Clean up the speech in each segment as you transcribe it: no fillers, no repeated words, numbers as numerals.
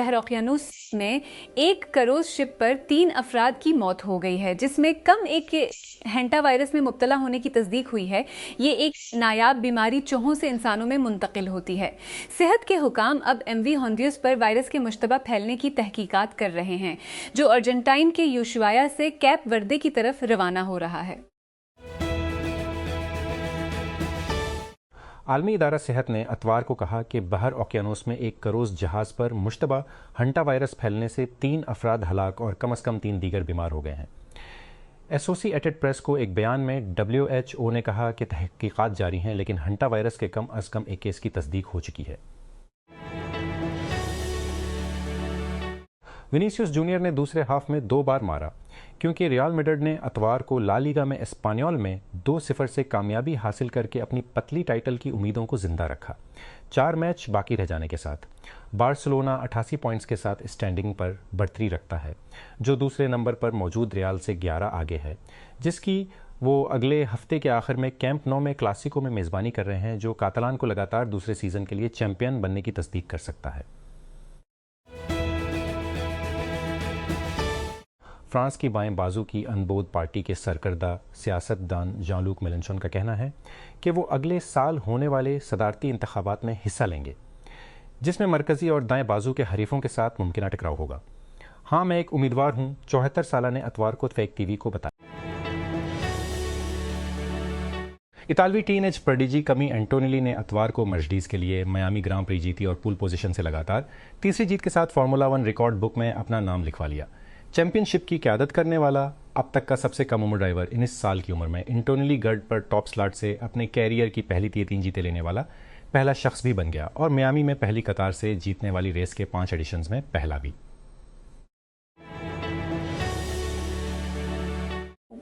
बहर ओकियानूस में 1 करोड़ शिप पर 3 अफराद की मौत हो गई है, जिसमें कम एक के हैंटा वायरस में मुब्तला होने की तस्दीक हुई है। ये एक नायाब बीमारी चूहों से इंसानों में मुंतकिल होती है। सेहत के हुकाम अब MV होंडुरास पर वायरस के मुश्तबा फैलने की तहकीकात कर रहे हैं, जो अर्जेंटाइन के यूशुआया से कैप वर्दे की तरफ रवाना हो रहा है। आलमी इदारा सेहत ने अतवार को कहा कि बहर ओकियानूस में एक क्रूज़ जहाज़ पर मुश्तबा हंटा वायरस फैलने से 3 अफराद हलाक और कम अज़ कम 3 दीगर बीमार हो गए हैं। एसोसिएटेड प्रेस को एक बयान में WHO ने कहा कि तहकीकात जारी हैं, लेकिन हंटा वायरस के कम अज़ कम एक केस की तस्दीक हो चुकी है। विनीसियस जूनियर ने दूसरे हाफ में 2 बार मारा, क्योंकि रियल मैड्रिड ने अतवार को ला लीगा में एस्पानियोल में 2-0 से कामयाबी हासिल करके अपनी पतली टाइटल की उम्मीदों को जिंदा रखा। 4 मैच बाकी रह जाने के साथ बार्सिलोना 88 पॉइंट्स के साथ स्टैंडिंग पर बढ़तरी रखता है, जो दूसरे नंबर पर मौजूद रियल से 11 आगे है, जिसकी वो अगले हफ्ते के आखिर में कैंप नौ में क्लासिको में मेज़बानी कर रहे हैं, जो कातलान को लगातार दूसरे सीज़न के लिए चैंपियन बनने की तस्दीक कर सकता है। फ्रांस की बाएं बाजू की अनबोध पार्टी के सरकर्दा सियासतदान जान-लुक मेलेंचॉन का कहना है कि वो अगले साल होने वाले सदारती इंतखाबात में हिस्सा लेंगे, जिसमें मरकज़ी और दाएं बाजू के हरीफों के साथ मुमकिन टकराव होगा। हाँ, मैं एक उम्मीदवार हूँ, 74 साला ने अतवार को फेक TV को बताया। इतालवी टीनेज प्रोडिजी कमी एंटोनेली ने अतवार को मर्सिडीज के लिए मियामी ग्रां प्री जीती और पूल पोजीशन से लगातार तीसरी जीत के साथ फार्मूला 1 रिकॉर्ड बुक में अपना नाम लिखवा लिया। चैंपियनशिप की क़यादत करने वाला अब तक का सबसे कम उम्र ड्राइवर 19 साल की उम्र में एंटोनेली गर्ड पर टॉप स्लॉट से अपने कैरियर की पहली 3 जीतें लेने वाला पहला शख्स भी बन गया और मियामी में पहली कतार से जीतने वाली रेस के 5 एडिशंस में पहला भी।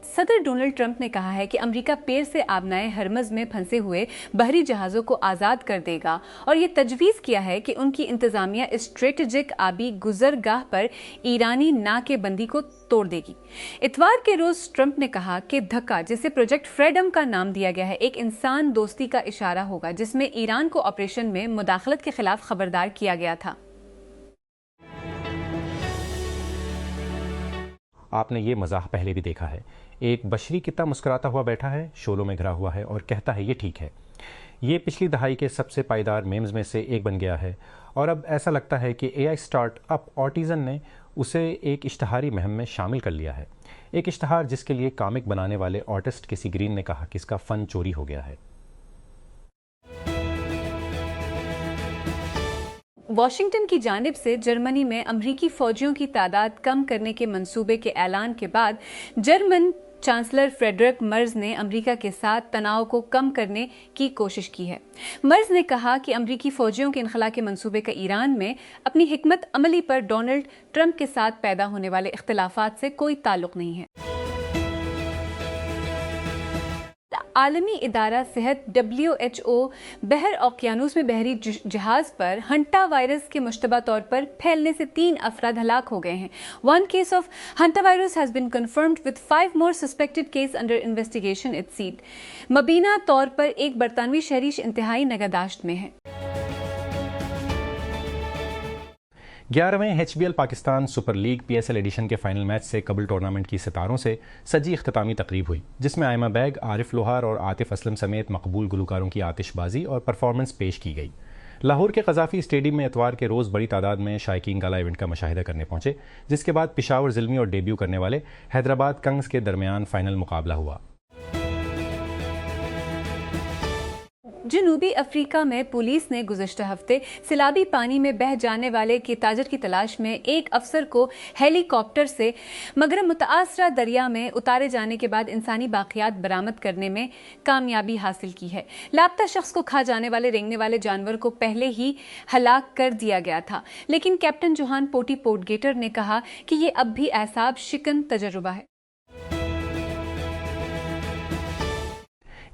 सदर डोनाल्ड ट्रंप ने कहा है कि अमेरिका पेर से आबनाए हरमज में फंसे हुए बहरी जहाज़ों को आज़ाद कर देगा और ये तजवीज़ किया है कि उनकी इंतज़ामिया स्ट्रेटेजिक आबी गुजरगाह पर ईरानी नाकेबंदी को तोड़ देगी। इतवार के रोज़ ट्रंप ने कहा कि धक्का, जिसे प्रोजेक्ट फ्रीडम का नाम दिया गया है, एक इंसान दोस्ती का इशारा होगा, जिसमें ईरान को ऑपरेशन में मुदाखलत के खिलाफ खबरदार किया गया था। आपने ये मजाक पहले भी देखा है। एक बशरी कितना मुस्कुराता हुआ बैठा है, शोलों में घिरा हुआ है और कहता है ये ठीक है। ये पिछली दहाई के सबसे पायदार मेम्स में से एक बन गया है और अब ऐसा लगता है कि AI स्टार्टअप ऑटिज़न ने उसे एक इश्तहारी मुहिम में शामिल कर लिया है। एक इश्तहार जिसके लिए कॉमिक बनाने वाले आर्टिस्ट किसी ग्रीन ने कहा कि इसका फ़न चोरी हो गया है। वाशिंगटन की जानिब से जर्मनी में अमरीकी फ़ौजियों की तादाद कम करने के मंसूबे के ऐलान के बाद जर्मन चांसलर फ्रेडरिक मर्ज ने अमेरिका के साथ तनाव को कम करने की कोशिश की है। मर्ज ने कहा कि अमेरिकी फ़ौजियों के इनखला के मंसूबे का ईरान में अपनी हिकमत अमली पर डोनाल्ड ट्रंप के साथ पैदा होने वाले इख्तिलाफात से कोई ताल्लुक नहीं है। आलमी इदारा सेहत WHO बहर ओकियानूस में बहरी जहाज़ पर हंटा वायरस के मुश्तबा तौर पर फैलने से 3 अफराद हलाक हो गए हैं। 1 case of hanta virus has been confirmed with 5 more suspected case under investigation, it said। मबीना तौर पर एक बरतानवी शहरी इंतहाई नगहदाश्त में है। 11वें HBL Pakistan super league PSL edition के फाइनल मैच से कबल टूर्नामेंट की सितारों से सजी इख्तितामी तकरीब हुई, जिसमें आयमा बैग, आरिफ लोहार और आतिफ असलम समेत मकबूल गुलकारों की आतिशबाजी और परफॉर्मेंस पेश की गई। लाहौर के क़ज़ाफ़ी स्टेडियम में इतवार के रोज़ बड़ी तादाद में शायकीन गाला इवेंट का मुशाहिदा करने पहुंचे, जिसके बाद पेशावर ज़िल्मी और डेब्यू करने वाले हैदराबाद कंग्स के दरमियान फाइनल मुकाबला हुआ। जनूबी अफ्रीका में पुलिस ने गुज़श्ता हफ्ते सिलाबी पानी में बह जाने वाले के ताजर की तलाश में एक अफसर को हेलीकॉप्टर से मगरब मुतासरा दरिया में उतारे जाने के बाद इंसानी बाक़ियात बरामद करने में कामयाबी हासिल की है। लापता शख्स को खा जाने वाले रेंगने वाले जानवर को पहले ही हलाक कर दिया गया था, लेकिन कैप्टन जोहान पोटी पोर्टगेटर ने कहा कि ये अब भी एसाब शिकन तजुर्बा है।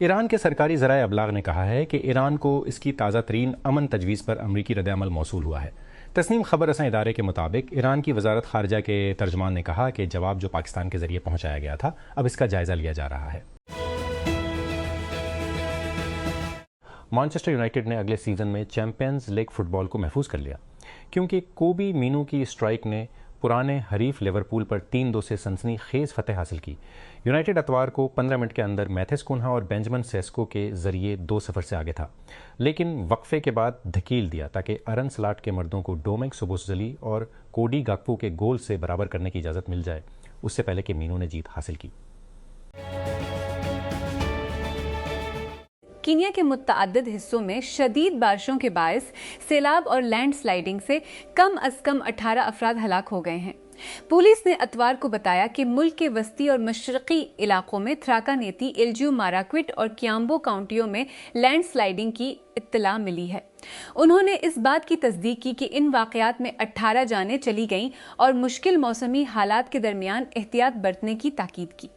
ईरान के सरकारी ज़राए अबलाग ने कहा है कि ईरान को इसकी ताज़ा तरीन अमन तजवीज़ पर अमरीकी रद्द-ए-अमल मौसूल हुआ है। तस्नीम खबर रसां इदारे के मुताबिक ईरान की वजारत खारजा के तर्जमान ने कहा कि जवाब जो पाकिस्तान के ज़रिए पहुँचाया गया था, अब इसका जायज़ा लिया जा रहा है। मैनचेस्टर यूनाइटेड ने अगले सीज़न में चैंपियंस लीग फुटबॉल को महफूज कर लिया। क्योंकि कोबी मीनू की स्ट्राइक ने पुराने हरीफ लिवरपूल पर 3-2 से सनसनीखेज फतेह हासिल की। यूनाइटेड अतवार को 15 मिनट के अंदर मैथेस कुन्हा और बेंजामिन सेस्को के जरिए 2-0 से आगे था, लेकिन वक्फे के बाद धकील दिया ताकि अरन स्लॉट के मर्दों को डोमिनिक सोबोस्जली और कोडी गाक्पो के गोल से बराबर करने की इजाज़त मिल जाए, उससे पहले कि मीनू ने जीत हासिल की। कीनिया के मुत्तअद्दिद हिस्सों में शदीद बारिशों के बायस सैलाब और लैंडस्लाइडिंग से कम अज कम 18 अफराद हलाक हो गए हैं। पुलिस ने अतवार को बताया कि मुल्क के वस्ती और मशरकी इलाकों में थ्राकानेती, एल्जियो माराक्विट और कियाम्बो काउंटियों में लैंडस्लाइडिंग की इत्तला मिली है। उन्होंने इस बात की तस्दीक की कि इन वाक़यात में 18 जानें चली गईं और मुश्किल मौसमी हालात के दरमियान एहतियात बरतने की ताकीद की।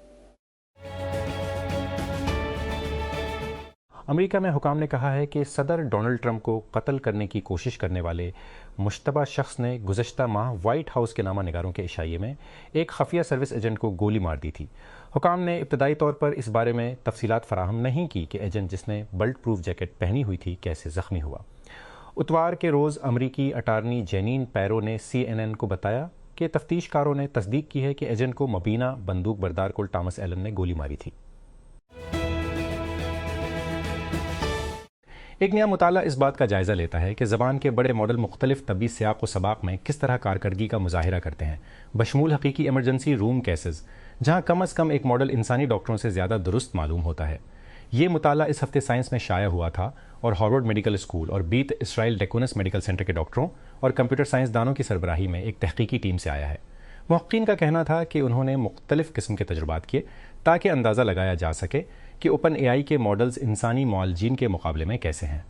अमेरिका में हुकाम ने कहा है कि सदर डोनाल्ड ट्रंप को कत्ल करने की कोशिश करने वाले मुश्तबा शख्स ने गुज़श्ता माह वाइट हाउस के नामा निगारों के इशाये में एक खफिया सर्विस एजेंट को गोली मार दी थी। हुकाम ने इब्तदाई तौर पर इस बारे में तफसीलात फराहम नहीं की कि एजेंट जिसने बल्ट प्रूफ जैकेट पहनी हुई थी कैसे ज़ख्मी हुआ। इतवार के रोज़ अमरीकी अटारनी जेनिन पैरो ने CNN को बताया कि तफ्तीशकारों ने तस्दीक की है कि एजेंट को मुबीना बंदूक बरदार कोल टॉमस एलन ने गोली मारी थी। एक नया मुताला इस बात का जायज़ा लेता है कि ज़बान के बड़े मॉडल मुख्तलिफ तबी सियाक़ व सबाक़ में किस तरह कारकर्दगी का मुज़ाहिरा करते हैं, बशमूल हकीकी एमरजेंसी रूम केसेस, जहाँ कम अज़ कम एक मॉडल इंसानी डॉक्टरों से ज़्यादा दुरुस्त मालूम होता है। ये मुताला इस हफ्ते साइंस में शाया हुआ था और हार्वर्ड मेडिकल स्कूल और बीत इसराइल डेकोनस मेडिकल सेंटर के डॉक्टरों और कंप्यूटर साइंसदानों की सरबराही में एक तहकीकी टीम से आया है। मुहक्कीन का कहना था कि उन्होंने मुख्तलिफ किस्म के तजुर्बात किए ताकि अंदाज़ा लगाया जा सके कि ओपन AI के मॉडल्स इंसानी मुआलजीन के मुकाबले में कैसे हैं।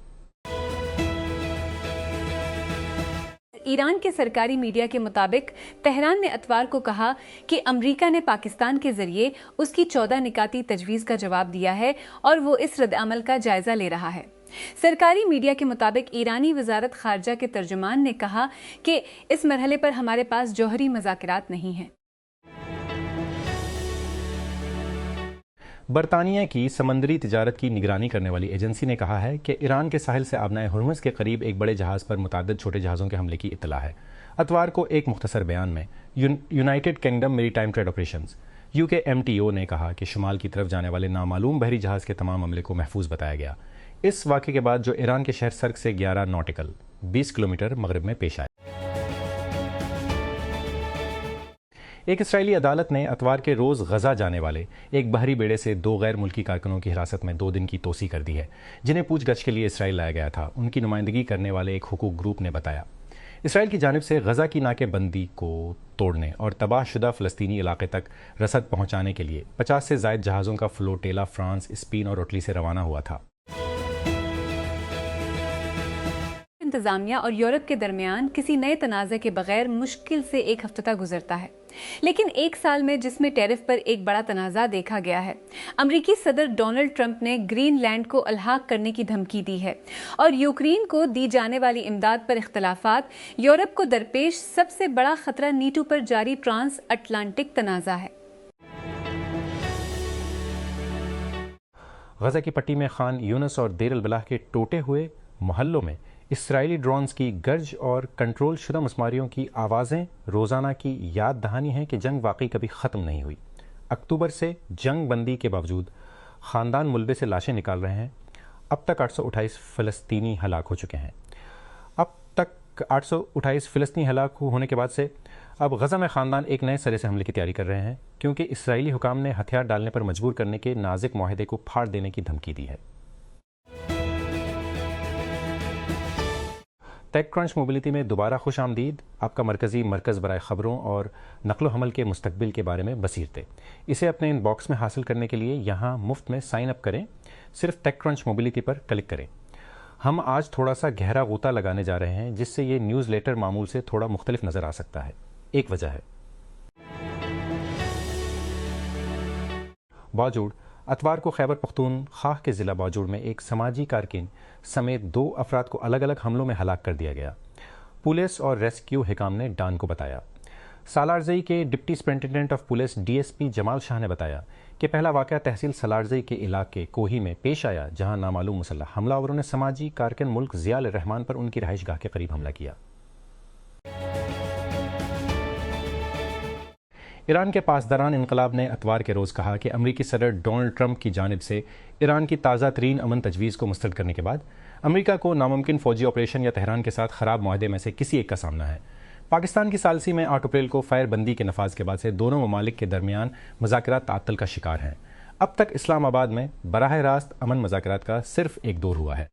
ईरान के सरकारी मीडिया के मुताबिक तेहरान ने अतवार को कहा कि अमेरिका ने पाकिस्तान के जरिए उसकी 14 निकाती तजवीज़ का जवाब दिया है और वो इस रद्द-अमल का जायजा ले रहा है। सरकारी मीडिया के मुताबिक ईरानी वजारत खारजा के तर्जुमान ने कहा कि इस मरहले पर हमारे पास जौहरी मज़ाकिरात नहीं हैं। बरतानिया की समंदरी तिजारत की निगरानी करने वाली एजेंसी ने कहा है कि ईरान के साहिल से आबनाए हुर्मुज़ के करीब एक बड़े जहाज़ पर मुताद्दिद छोटे जहाज़ों के हमले की इत्तला है। अतवार को एक मुख्तसर बयान में United kingdom maritime trade operations UKMTO ने कहा कि शुमाल की तरफ जाने वाले नामालूम बहरी जहाज़ के तमाम अमले को महफूज बताया गया, इस वाक़े के बाद जो ईरान के शहर सर्क से 11 नॉटिकल 20 किलोमीटर मगरब में पेश आया। एक इसराइली अदालत ने अतवार के रोज़ गजा जाने वाले एक बहरी बेड़े से 2 गैर मुल्की कारकुनों की हिरासत में 2 दिन की तोसी कर दी है, जिन्हें पूछगछ के लिए इसराइल लाया गया था। उनकी नुमाइंदगी करने वाले एक हुकूक ग्रुप ने बताया इसराइल की जानिब से गजा की नाकेबंदी को तोड़ने और तबाहशुदा फ़लस्तीनी इलाके तक रसद पहुँचाने के लिए 50 से ज़ायद जहाज़ों का फ्लोटेला फ्रांस, स्पेन और इटली से रवाना हुआ था। इंतजामिया और यूरोप के दरमियान किसी नए तनाज़े के बगैर मुश्किल से एक हफ्ता गुजरता है, लेकिन एक साल में जिसमें टैरिफ पर एक बड़ा तनाज़ा देखा गया है। अमरीकी सदर डोनाल्ड ट्रंप ने ग्रीनलैंड को अलहाक करने की धमकी दी है और यूक्रेन को दी जाने वाली इमदाद पर इख्तलाफात यूरोप को दरपेश सबसे बड़ा खतरा नीटो पर जारी ट्रांस अटलांटिक तनाज़ा है। गजा की पट्टी में खान यूनस और देर अल-बलाह के टूटे हुए मोहल्लों में इसराइली ड्रोन्स की गर्ज और कंट्रोल शुदा मसमारियों की आवाज़ें रोज़ाना की याद दहानी हैं कि जंग वाकई कभी ख़त्म नहीं हुई। अक्टूबर से जंग बंदी के बावजूद ख़ानदान मुलबे से लाशें निकाल रहे हैं। अब तक 828 फ़लस्तीनी हलाक हो चुके हैं। अब तक 828 फ़लस्तीनी हलाक होने के बाद से अब गजा में ख़ानदान एक नए सिरे से हमले की तैयारी कर रहे हैं, क्योंकि इसराइली हुकाम ने हथियार डालने पर मजबूर करने के नाजुक माहदे को फाड़ देने की धमकी दी है। टेक क्रंच मोबिलिटी में दोबारा खुश आमदीद, आपका मरकज़ी मरकज़ बराए ख़बरों और नकलो हमल के मुस्तकबिल के बारे में बसीरते। इसे अपने इन बॉक्स में हासिल करने के लिए यहाँ मुफ्त में साइन अप करें। सिर्फ टेक क्रंच मोबिलिटी पर क्लिक करें। हम आज थोड़ा सा गहरा गोता लगाने जा रहे हैं, जिससे ये न्यूज़ लेटर मामूल से थोड़ा मुख्तलिफ नज़र आ सकता है। एक वजह है बाजूड़। अतवार को खैबर पख्तूनख्वा के ज़िला बाजूड़ में एक समाजी कारकिन समेत 2 अफराद को अलग अलग हमलों में हलाक कर दिया गया, पुलिस और रेस्क्यू हिकाम ने डान को बताया। सालारजई के deputy superintendent of police DSP Jamal Shah ने बताया कि पहला वाक़या तहसील सालारजई के इलाके कोही में पेश आया, जहां नामालूम मुसल्लह हमलावरों ने समाजी कारकिन मुल्क ज़िया रहमान पर उनकी रहाइशगाह के करीब हमला किया। ईरान के पासदारान इनकलाब ने अतवार के रोज़ कहा कि अमरीकी सदर डोनाल्ड ट्रंप की जानिब से ईरान की ताज़ा तरीन अमन तजवीज़ को मुस्तरद करने के बाद अमरीका को नामुमकिन फ़ौजी ऑपरेशन या तेहरान के साथ ख़राब माहदे में से किसी एक का सामना है। पाकिस्तान की सालसी में 8 अप्रैल को फायरबंदी के नफाज के बाद से दोनों ममालिक के दरमियान मुज़ाकरात ताअत्तुल का शिकार हैं। अब तक इस्लामाबाद में बराह रास्त अमन मुज़ाकरात का सिर्फ एक दौर हुआ है।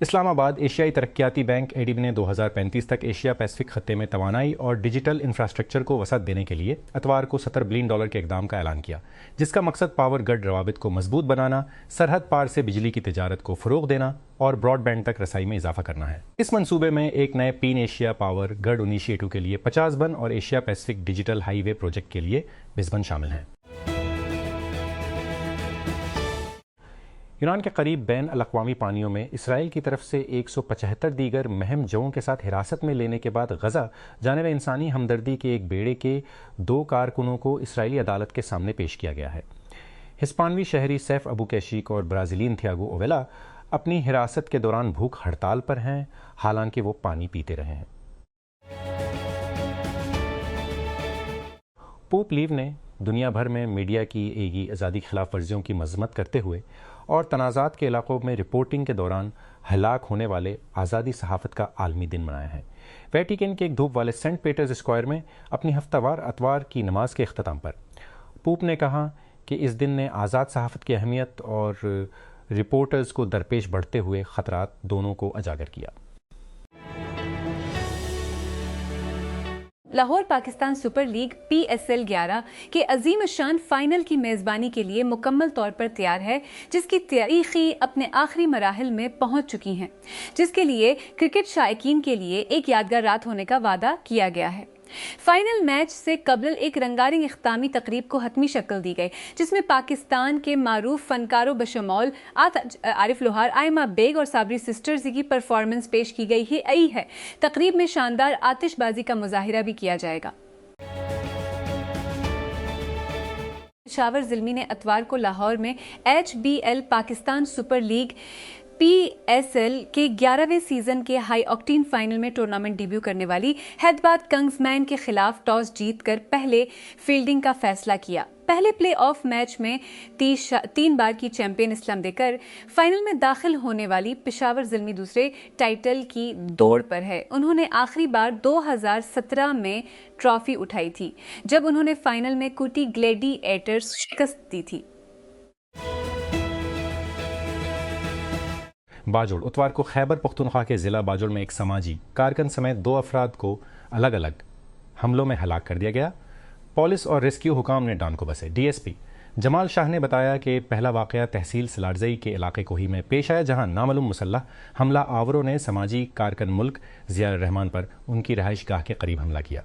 इस्लामाबाद एशियाई तरक्याती बैंक एडीबी ने 2035 तक एशिया पैसिफिक खत्ते में तवानाई और डिजिटल इंफ्रास्ट्रक्चर को वसअत देने के लिए अतवार को $70 बिलियन के इक़दाम का ऐलान किया, जिसका मकसद पावर ग्रिड रवाबित को मजबूत बनाना, सरहद पार से बिजली की तिजारत को फ़रोग़ देना और ब्रॉडबैंड तक रसाई में इजाफा करना है। इस मंसूबे में एक नए पीन एशिया पावर ग्रिड इनिशिएटिव के लिए 50 बन और Asia Pacific digital highway project के लिए 20 बन शामिल हैं। ईरान के करीब बैन अल-अक़वामी पानियों में इसराइल की तरफ से 175 दीगर महम जवों के साथ हिरासत में लेने के बाद गज़ा जानिब इंसानी हमदर्दी के एक बेड़े के 2 कारकुनों को इसराइली अदालत के सामने पेश किया गया है। हिस्पानवी शहरी सैफ अबू कैशिक और ब्राज़ीलियन थियागो ओवेला अपनी हिरासत के दौरान भूख हड़ताल पर हैं, हालांकि वो पानी पीते रहे हैं। पोप लीव ने दुनिया भर में मीडिया की एगी आज़ादी की खिलाफ वर्जियों की मजम्मत करते हुए और तनाज़ात के इलाकों में रिपोर्टिंग के दौरान हलाक होने वाले आज़ादी सहाफ़त का आलमी दिन मनाया है। वेटिकन के एक धूप वाले सेंट पीटर्स स्क्वायर में अपनी हफ्तावार अतवार की नमाज के अख्ताम पर पोप ने कहा कि इस दिन ने आज़ाद सहाफ़त की अहमियत और रिपोर्टर्स को दरपेश बढ़ते हुए ख़तरात दोनों को उजागर किया। Lahore Pakistan super league PSL 11 के अजीम शान फाइनल की मेज़बानी के लिए मुकम्मल तौर पर तैयार है, जिसकी तैयारी अपने आखिरी मराहिल में पहुंच चुकी हैं, जिसके लिए क्रिकेट शायकीन के लिए एक यादगार रात होने का वादा किया गया है। फाइनल मैच से कबल एक रंगारंग इख्तामी तकरीब को हतमी शक्ल दी गई, जिसमें पाकिस्तान के मारूफ फनकारों बशमौल आरिफ लोहार, आयमा बेग और साबरी सिस्टर्स की परफॉर्मेंस पेश की गई है। तकरीब में शानदार आतिशबाजी का मुजाहिरा भी किया जाएगा। पेशावर ज़िल्मी ने अतवार को लाहौर में HBL Pakistan super league PSL के 11वें सीजन के हाई ऑक्टेन फाइनल में टूर्नामेंट डेब्यू करने वाली हैदराबाद किंग्समैन के खिलाफ टॉस जीतकर पहले फील्डिंग का फैसला किया। पहले प्ले ऑफ मैच में 3 बार की चैंपियन इस्लाम देकर फाइनल में दाखिल होने वाली पेशावर ज़िल्मी दूसरे टाइटल की दौड़ पर है। उन्होंने आखिरी बार 2017 में ट्रॉफी उठाई थी, जब उन्होंने फाइनल में कुटी ग्लैडिएटर्स शिकस्त दी थी। बाजुड़ उतवार को खैबर पख्तूनख्वा के ज़िला बाजुड़ में एक समाजी कारकन समेत 2 अफराद को अलग अलग हमलों में हलाक कर दिया गया। पुलिस और रेस्क्यू हुकाम ने डान को बसे। DSP जमाल शाह ने बताया कि पहला वाक़या तहसील सलारजई के इलाके कोही में पेश आया, जहां नामालूम मुसल्लह हमला आवरों ने समाजी कारकन मुल्क ज़िया रहमान पर उनकी रहाइश गाह के करीब हमला किया।